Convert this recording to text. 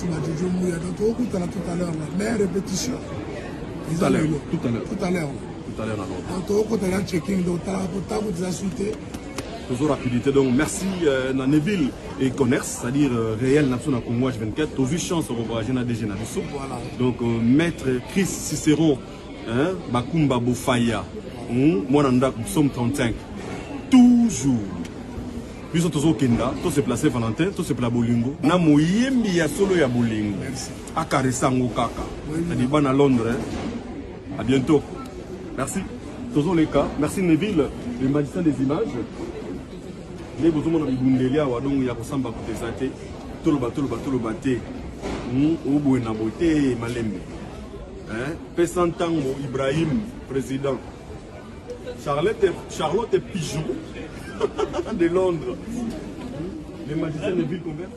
sur la Jojo Mouya. Donc, tout à l'heure, mais répétition. Tout à l'heure. Donc, on a un checking, donc, tu as déjà suité. Toujours rapidité. Donc, merci Naneville et Commerce, c'est-à-dire réel nation à Congo 24. Tu as vu chance au voyager dans des générations. Donc, maître Chris Cicéron, Bakumba Bofaya, moi, nous sommes 35. Toujours. Puis, on a Kenda, tout se placé Valentin, tout se placé Bolingo. Na moyembi ya solo ya Bolingo. Akaresango Kaka. C'est-à-dire, bon à Londres. À bientôt. Merci. Toujours les cas. Merci Neville, le magicien des images. Les besoins de Bundelia, donc il y a pour samba pour des athées. Tout le bateau, au bout de la beauté, Malembe. Pessantango, Ibrahim, président. Charlotte Pigeon de Londres. Les magiciens de ville convertent.